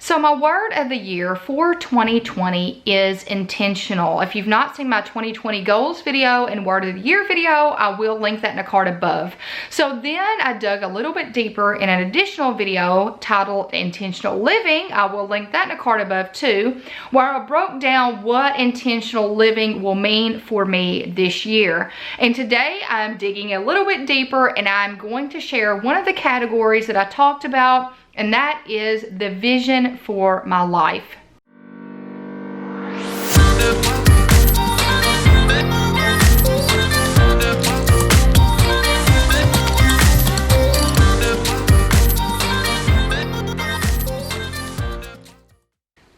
So my word of the year for 2020 is intentional. If you've not seen my 2020 goals video and word of the year video, I will link that in a card above. So then I dug a little bit deeper in an additional video titled Intentional Living. I will link that in a card above too, where I broke down what intentional living will mean for me this year. And today I'm digging a little bit deeper and I'm going to share one of the categories that I talked about, and that is the vision for my life.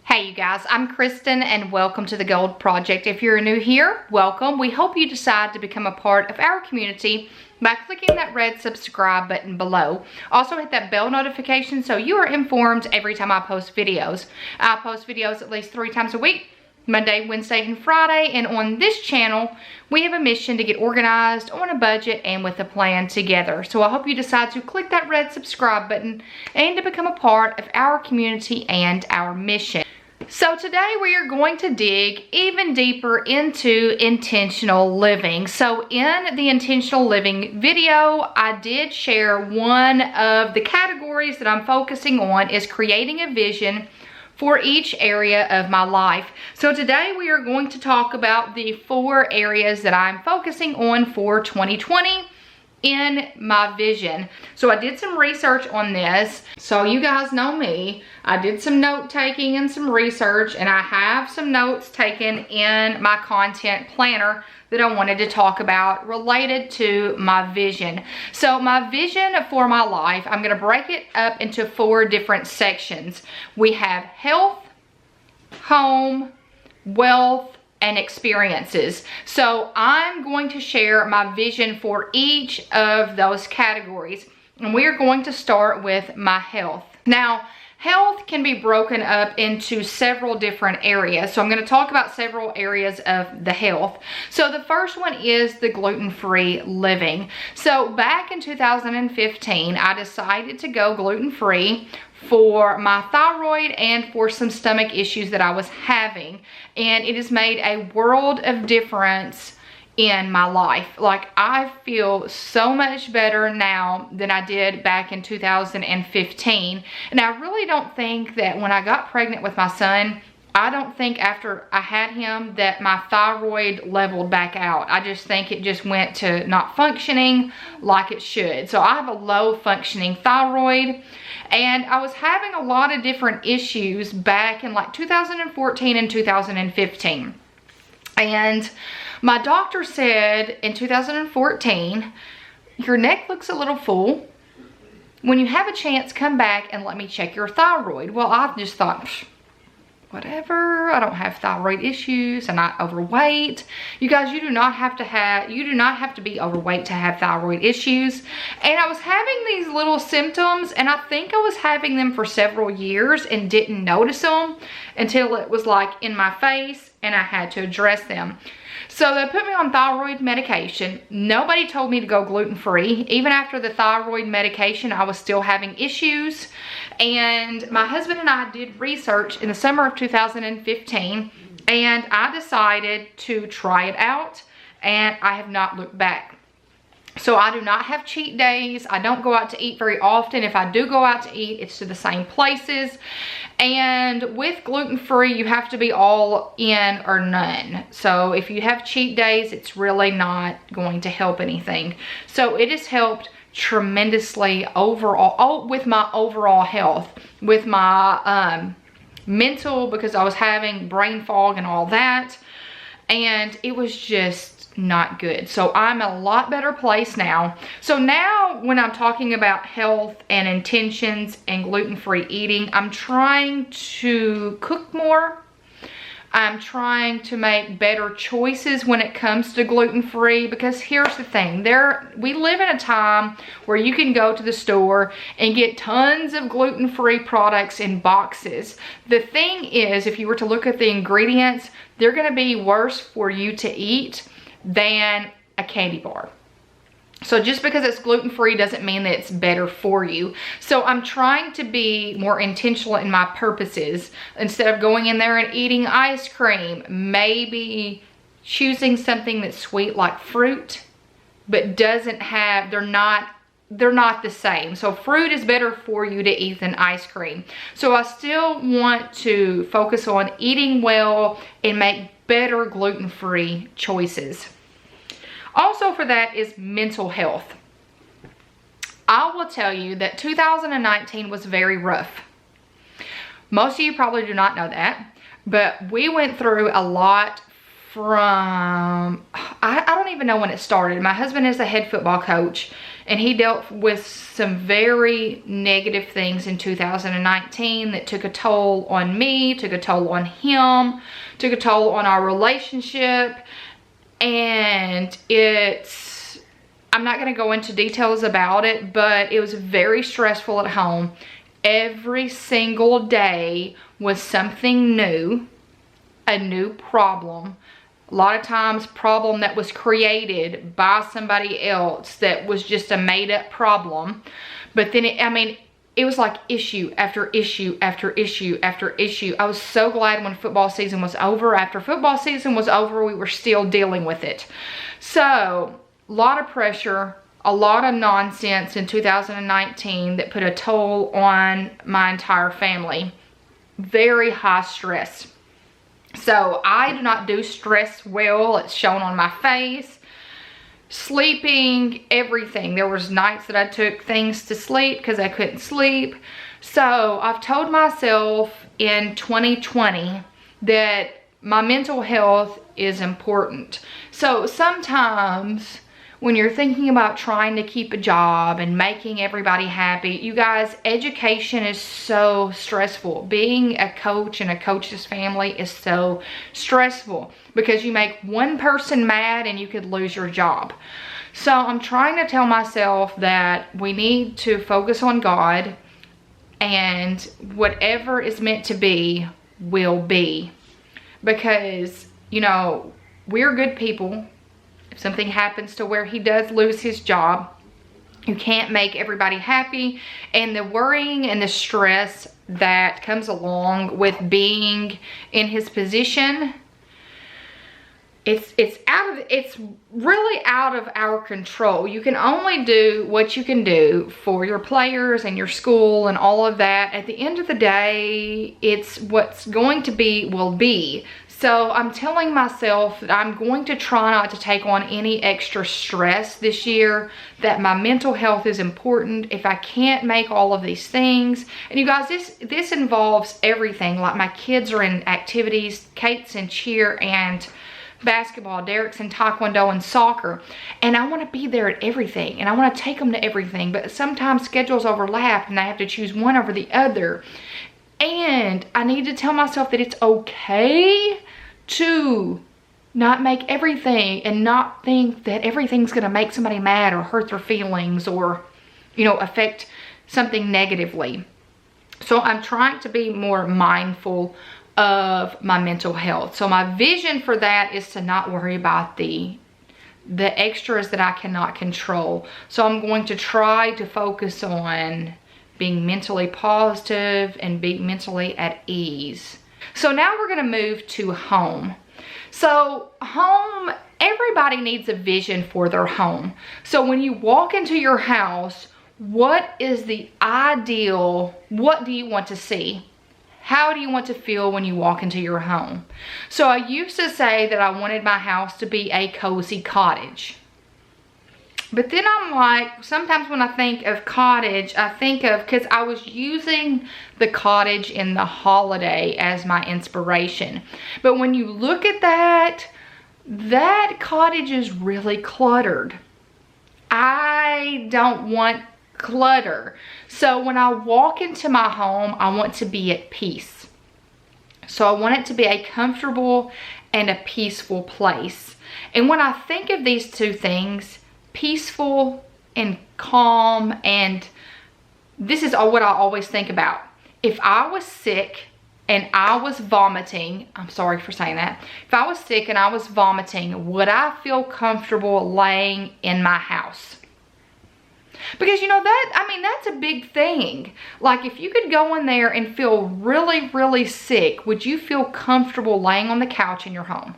Hey you guys, I'm Kristen and welcome to the Gold Project. If you're new here, welcome. We hope you decide to become a part of our community by clicking that red subscribe button below. Also hit that bell notification so you are informed every time I post videos. I post videos at least 3 times a week, Monday, Wednesday, and Friday. And on this channel, we have a mission to get organized on a budget and with a plan together. So I hope you decide to click that red subscribe button and to become a part of our community and our mission. So today we are going to dig even deeper into intentional living. So in the intentional living video, I did share one of the categories that I'm focusing on is creating a vision for each area of my life. So today we are going to talk about the 4 areas that I'm focusing on for 2020 in my vision. So I did some research on this. So you guys know me. I did some note taking and some research, and I have some notes taken in my content planner that I wanted to talk about related to my vision. So my vision for my life, I'm going to break it up into 4 different sections. We have health, home, wealth, and experiences. So I'm going to share my vision for each of those categories, and we are going to start with my health. Now, health can be broken up into several different areas. So I'm going to talk about several areas of the health. So the first one is the gluten-free living. So back in 2015, I decided to go gluten-free for my thyroid and for some stomach issues that I was having. And it has made a world of difference in my life. Like, I feel so much better now than I did back in 2015. And I really don't think that when I got pregnant with my son, I don't think after I had him that my thyroid leveled back out. I just think it just went to not functioning like it should. So I have a low functioning thyroid, and I was having a lot of different issues back in like 2014 and 2015. And my doctor said in 2014, your neck looks a little full. When you have a chance, come back and let me check your thyroid. Well, I just thought, whatever, I don't have thyroid issues, I'm not overweight. You guys, you do not have to be overweight to have thyroid issues. And I was having these little symptoms, and I think I was having them for several years and didn't notice them until it was like in my face and I had to address them. So they put me on thyroid medication. Nobody told me to go gluten-free. Even after the thyroid medication, I was still having issues. And my husband and I did research in the summer of 2015, and I decided to try it out, and I have not looked back. So I do not have cheat days. I don't go out to eat very often. If I do go out to eat, it's to the same places. And with gluten-free, you have to be all in or none. So if you have cheat days, it's really not going to help anything. So it has helped tremendously overall, with my overall health, with my mental, because I was having brain fog and all that. And it was just not good. So I'm a lot better place now. So now when I'm talking about health and intentions and gluten-free eating, I'm trying to cook more. I'm trying to make better choices when it comes to gluten-free, because here's the thing, we live in a time where you can go to the store and get tons of gluten-free products in boxes. The thing is, if you were to look at the ingredients, they're going to be worse for you to eat than a candy bar. So just because it's gluten-free doesn't mean that it's better for you. So I'm trying to be more intentional in my purposes. Instead of going in there and eating ice cream, maybe choosing something that's sweet like fruit, but doesn't have, they're not the same. So fruit is better for you to eat than ice cream. So I still want to focus on eating well and make better gluten-free choices. Also for that is mental health. I will tell you that 2019 was very rough. Most of you probably do not know that, but we went through a lot from, I don't even know when it started. My husband is a head football coach, and he dealt with some very negative things in 2019 that took a toll on me, took a toll on him, took a toll on our relationship. And I'm not going to go into details about it, but it was very stressful at home. Every single day was something new, a new problem. A lot of times problem that was created by somebody else that was just a made up problem. But then it was like issue after issue after issue after issue. I was so glad when football season was over. After football season was over, we were still dealing with it. So a lot of pressure, a lot of nonsense in 2019 that put a toll on my entire family. Very high stress. So I do not do stress well. It's shown on my face. Sleeping, everything. There was nights that I took things to sleep because I couldn't sleep. So I've told myself in 2020 that my mental health is important. So sometimes when you're thinking about trying to keep a job and making everybody happy, you guys, education is so stressful. Being a coach in a coach's family is so stressful because you make one person mad and you could lose your job. So I'm trying to tell myself that we need to focus on God, and whatever is meant to be will be. Because, you know, we're good people. If something happens to where he does lose his job, you can't make everybody happy. And the worrying and the stress that comes along with being in his position, it's really out of our control. You can only do what you can do for your players and your school and all of that. At the end of the day, it's what's going to be will be. So I'm telling myself that I'm going to try not to take on any extra stress this year, that my mental health is important. If I can't make all of these things, and you guys, this involves everything. Like my kids are in activities, Kate's in cheer and basketball, Derek's in taekwondo and soccer, and I want to be there at everything, and I want to take them to everything, but sometimes schedules overlap and I have to choose one over the other. And I need to tell myself that it's okay to not make everything and not think that everything's going to make somebody mad or hurt their feelings or, you know, affect something negatively. So I'm trying to be more mindful of my mental health. So my vision for that is to not worry about the extras that I cannot control. So I'm going to try to focus on being mentally positive and being mentally at ease. So now we're going to move to home. So home, everybody needs a vision for their home. So when you walk into your house, what is the ideal? What do you want to see? How do you want to feel when you walk into your home? So I used to say that I wanted my house to be a cozy cottage. But then I'm like, sometimes when I think of cottage, I think of, because I was using the cottage in the holiday as my inspiration. But when you look at that cottage is really cluttered. I don't want clutter. So when I walk into my home, I want to be at peace. So I want it to be a comfortable and a peaceful place. And when I think of these two things, peaceful and calm, and this is what I always think about. If I was sick and I was vomiting, I'm sorry for saying that. If I was sick and I was vomiting, would I feel comfortable laying in my house? Because you know that, I mean, that's a big thing. Like if you could go in there and feel really, really sick, would you feel comfortable laying on the couch in your home?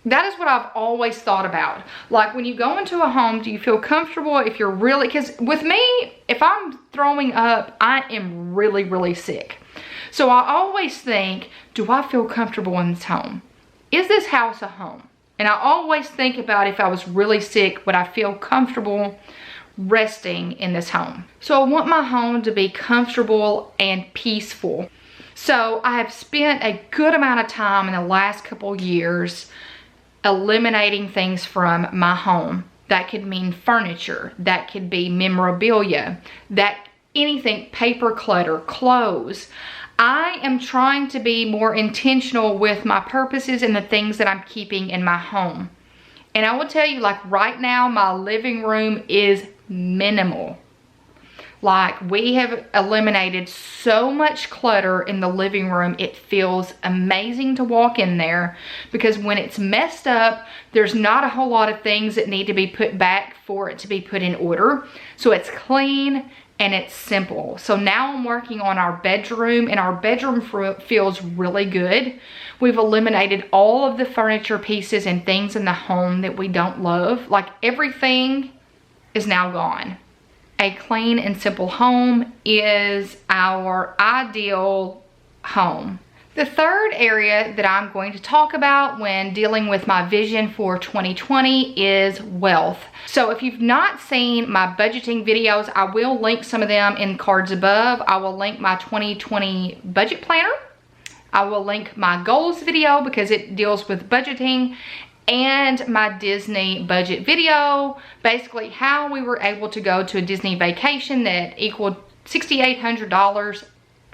That is what I've always thought about. Like when you go into a home, do you feel comfortable if you're really, because with me, if I'm throwing up, I am really, really sick. So I always think, do I feel comfortable in this home? Is this house a home? And I always think about if I was really sick, would I feel comfortable resting in this home? So I want my home to be comfortable and peaceful. So I have spent a good amount of time in the last couple years eliminating things from my home. That could mean furniture, that could be memorabilia, that anything, paper clutter, clothes. I am trying to be more intentional with my purposes and the things that I'm keeping in my home. And I will tell you, like right now, my living room is minimal. Like we have eliminated so much clutter in the living room. It feels amazing to walk in there because when it's messed up, there's not a whole lot of things that need to be put back for it to be put in order. So it's clean and it's simple. So now I'm working on our bedroom, and our bedroom feels really good. We've eliminated all of the furniture pieces and things in the home that we don't love. Like everything is now gone. A clean and simple home is our ideal home. The third area that I'm going to talk about when dealing with my vision for 2020 is wealth. So if you've not seen my budgeting videos, I will link some of them in cards above. I will link my 2020 budget planner. I will link my goals video because it deals with budgeting, and my Disney budget video, basically how we were able to go to a Disney vacation that equaled $6,800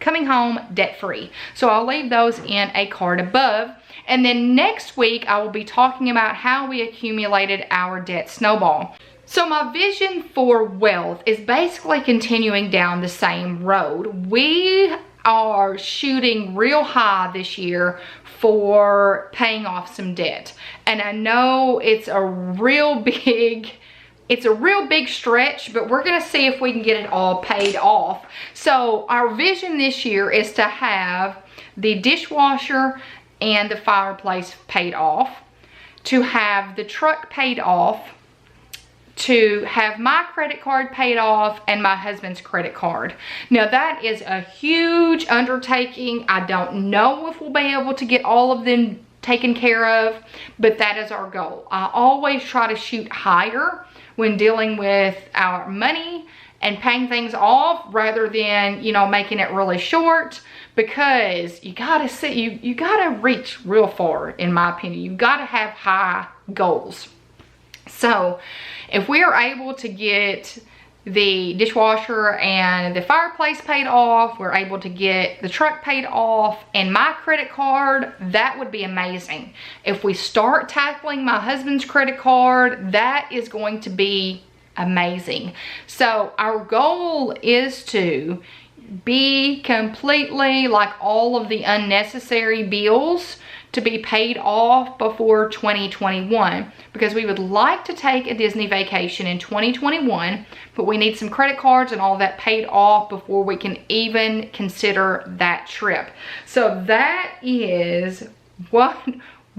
coming home debt-free. So I'll leave those in a card above. And then next week, I will be talking about how we accumulated our debt snowball. So my vision for wealth is basically continuing down the same road. We are shooting real high this year for paying off some debt. And I know it's a real big stretch, but we're gonna see if we can get it all paid off. So our vision this year is to have the dishwasher and the fireplace paid off, to have the truck paid off, to have my credit card paid off, and my husband's credit card. Now that is a huge undertaking. I don't know if we'll be able to get all of them taken care of, but that is our goal. I always try to shoot higher when dealing with our money and paying things off rather than, you know, making it really short, because you gotta you gotta reach real far, in my opinion. You gotta have high goals. So if we are able to get the dishwasher and the fireplace paid off, we're able to get the truck paid off and my credit card, that would be amazing. If we start tackling my husband's credit card, that is going to be amazing. So our goal is to be completely, like, all of the unnecessary bills to be paid off before 2021, because we would like to take a Disney vacation in 2021, but we need some credit cards and all that paid off before we can even consider that trip. So that is what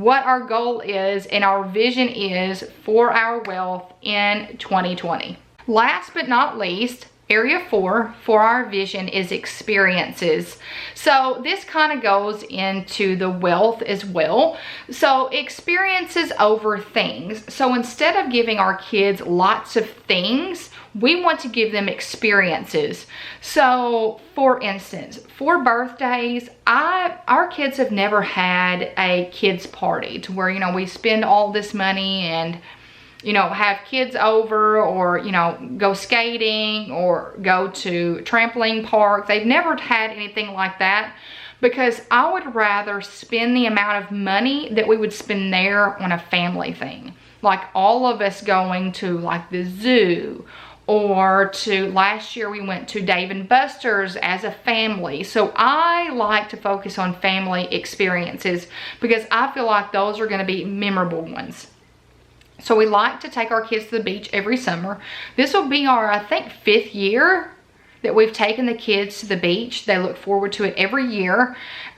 our goal is and our vision is for our wealth in 2020. Last but not least, Area 4 for our vision is experiences. So this kind of goes into the wealth as well. So experiences over things. So instead of giving our kids lots of things, we want to give them experiences. So for instance, for birthdays, our kids have never had a kids party to where, you know, we spend all this money and, you know, have kids over, or, you know, go skating or go to trampoline park. They've never had anything like that, because I would rather spend the amount of money that we would spend there on a family thing. Like all of us going to like the zoo, or to, last year we went to Dave & Buster's as a family. So I like to focus on family experiences because I feel like those are going to be memorable ones. So we like to take our kids to the beach every summer. This will be our, I think, 5th year that we've taken the kids to the beach. They look forward to it every year.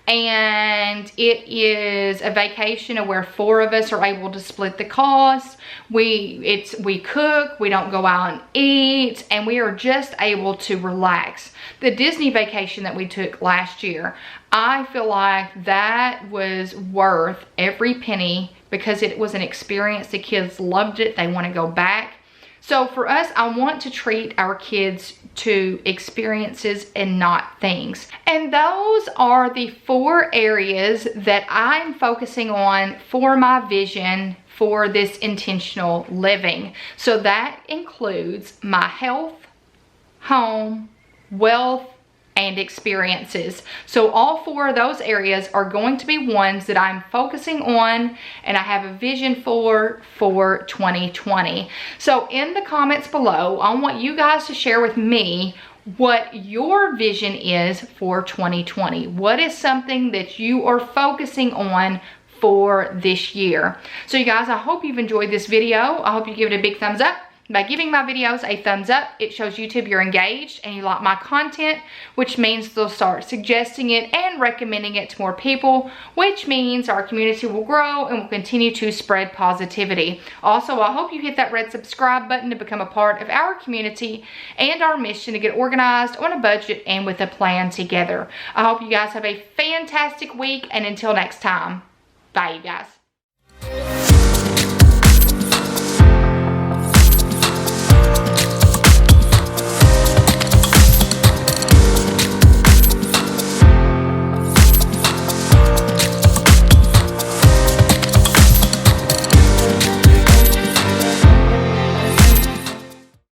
And it is a vacation where 4 of us are able to split the cost. We cook, we don't go out and eat, and we are just able to relax. The Disney vacation that we took last year, I feel like that was worth every penny because it was an experience. The kids loved it. They want to go back. So for us, I want to treat our kids to experiences and not things. And those are the 4 areas that I'm focusing on for my vision for this intentional living. So that includes my health, home, wealth, and experiences. So all 4 of those areas are going to be ones that I'm focusing on and I have a vision for 2020. So in the comments below, I want you guys to share with me what your vision is for 2020. What is something that you are focusing on for this year? So you guys, I hope you've enjoyed this video. I hope you give it a big thumbs up. By giving my videos a thumbs up, it shows YouTube you're engaged and you like my content, which means they'll start suggesting it and recommending it to more people, which means our community will grow and will continue to spread positivity. Also, I hope you hit that red subscribe button to become a part of our community and our mission to get organized on a budget and with a plan together. I hope you guys have a fantastic week, and until next time, bye you guys.